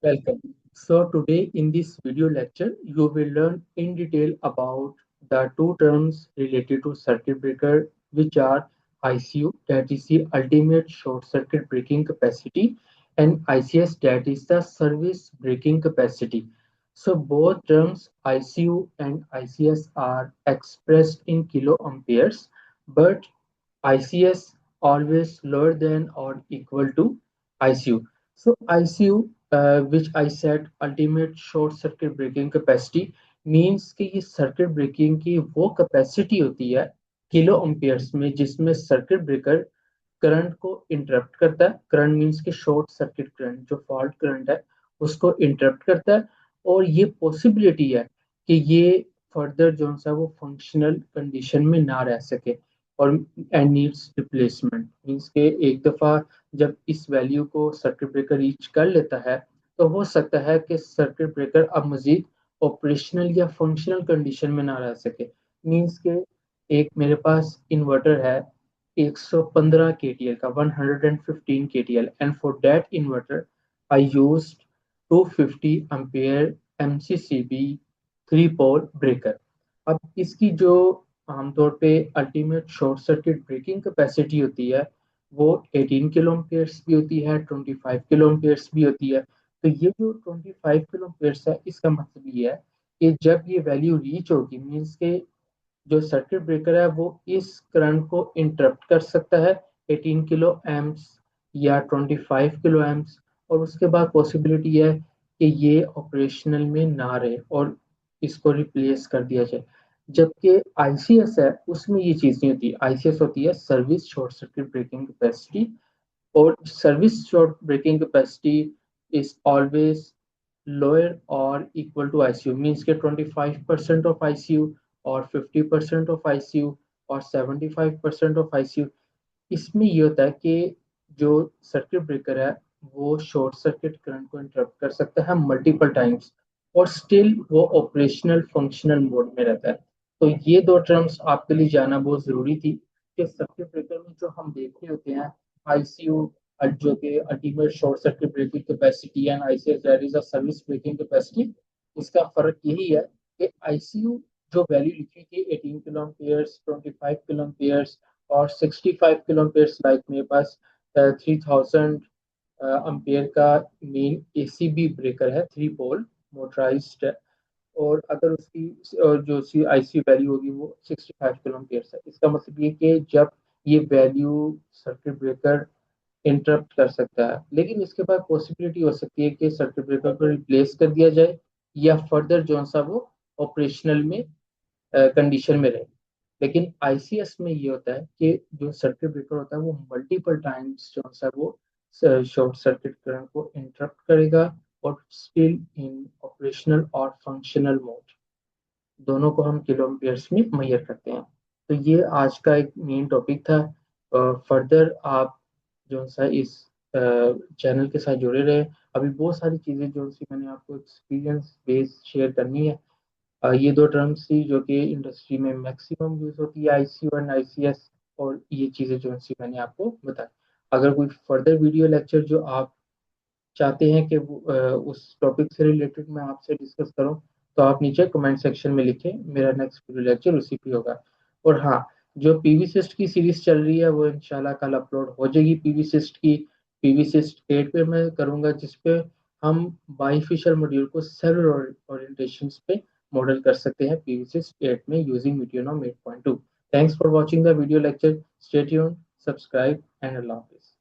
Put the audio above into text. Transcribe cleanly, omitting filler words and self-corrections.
Welcome. So today in this video lecture, you will learn in detail about the two terms related to circuit breaker, which are ICU, that is the ultimate short circuit breaking capacity, and ICS, that is the service breaking capacity. So both terms ICU and ICS are expressed in kilo amperes, but ICS always lower than or equal to ICU. So ICU, which I said ultimate short circuit breaking capacity, means कि ये circuit breaking की वो capacity होती है kilo अम्पियर्स में, जिसमें circuit breaker current को interrupt करता है। करंट मीन्स कि शॉर्ट सर्किट करंट, जो फॉल्ट करंट है उसको इंटरप्ट करता है। और ये पॉसिबिलिटी है कि ये फर्दर जो सा वो फंक्शनल कंडीशन में ना रह सके और एंड नीड्स रिप्लेसमेंट। मीन्स के एक दफ़ा जब इस वैल्यू को सर्किट ब्रेकर रीच कर लेता है तो हो सकता है कि सर्किट ब्रेकर अब मजीद ऑपरेशनल या फंक्शनल कंडीशन में ना रह सके। मीन्स के एक मेरे पास इन्वर्टर है 115 kTL का, 115 kTL, and for that inverter I used 250 ampere MCCB 3 pole breaker। अब इसकी जो आमतौर पे ultimate short circuit breaking capacity होती है वो 18 किलो एम्पियर्स भी होती है, 25 किलो एम्पियर्स भी होती है। तो ये जो 25 किलो एम्पियर्स है, इसका मतलब ये है कि जब ये वैल्यू रीच होगी, मीन्स के जो सर्किट ब्रेकर है वो इस करंट को इंटरप्ट कर सकता है 18 किलो एम्प्स या 25 किलो एम्प्स, और उसके बाद पॉसिबिलिटी है कि ये ऑपरेशनल में ना रहे और इसको रिप्लेस कर दिया जाए। जबकि आईसीएस है उसमें ये चीज़ नहीं होती। आईसीएस होती है service short circuit breaking capacity, और service short breaking capacity is always lower or equal to ICU, means के 25% of ICU और 50% of ICU और 75% of ICU। इसमें ये होता है कि जो सर्किट ब्रेकर है वो शॉर्ट सर्किट करंट को इंटरप्ट कर सकता है मल्टीपल टाइम्स और स्टिल वो ऑपरेशनल फंक्शनल मोड में रहता है। तो ये दो टर्म्स आपके लिए जानना बहुत जरूरी थी कि सर्किट ब्रेकर में जो हम देख रहे होते हैं आईसीयू, जो कि ultimate short circuit breaking capacity, and ICS that is a service breaking capacity. इसका फर्क यही है कि आईसीयू जो वैल्यू लिखी थी 18 किलो एम्पियर्स, 25 किलो एम्पियर्स और 65 किलो एम्पियर्स, लाइक मेरे पास 3000 एम्पियर का मेन एसीबी ब्रेकर है, 3 पोल मोटराइज्ड है। और अगर उसकी जो सी आईसी वैल्यू होगी वो 65 किलो एम्पियर्स है। इसका मतलब ये कि जब ये वैल्यू सर्किट ब्रेकर इंटरप्ट कर सकता है, लेकिन इसके बाद पॉसिबिलिटी हो सकती है कि सर्किट ब्रेकर को रिप्लेस कर दिया जाए या फर्दर जो सा वो ऑपरेशनल में कंडीशन में रहे। लेकिन आईसीएस में ये होता है कि जो सर्किट ब्रेकर होता है वो मल्टीपल टाइम्स जो सा वो शॉर्ट सर्किट करंट को इंटरप्ट करेगा और स्टिल इन ऑपरेशनल और फंक्शनल मोड, दोनों को हम किलो एम्पियर्स में मेजर करते हैं। तो ये आज का एक मेन टॉपिक था। फर्दर आप जो सा इस चैनल के साथ जुड़े रहे। अभी बहुत सारी चीज़ें जो सी मैंने आपको एक्सपीरियंस बेस शेयर करनी है। ये दो टर्म्स थी जो कि इंडस्ट्री में मैक्सिमम यूज होती है, आईसीयू एंड आईसीएस, और ये चीज़ें जो सी मैंने आपको बताई। अगर कोई फर्दर वीडियो लेक्चर जो आप चाहते हैं कि उस टॉपिक से रिलेटेड मैं आपसे डिस्कस करूं, तो आप नीचे कमेंट सेक्शन में लिखें, मेरा नेक्स्ट वीडियो लेक्चर उसी पे होगा। और हाँ, जो पीवी सिस्ट की सीरीज चल रही है वो इंशाल्लाह कल अपलोड हो जाएगी। पीवी सिस्ट की पीवी सिस्ट 8 पे मैं करूंगा, जिसपे हम बाईफिशियल मॉड्यूल को सेलुलर ओरिएंटेशन पे मॉडल कर सकते हैं पीवी सिस्ट 8 में using Meteonorm 8.2। Thanks for watching the video lecture. Stay tuned, subscribe and अल्लाह हाफिज।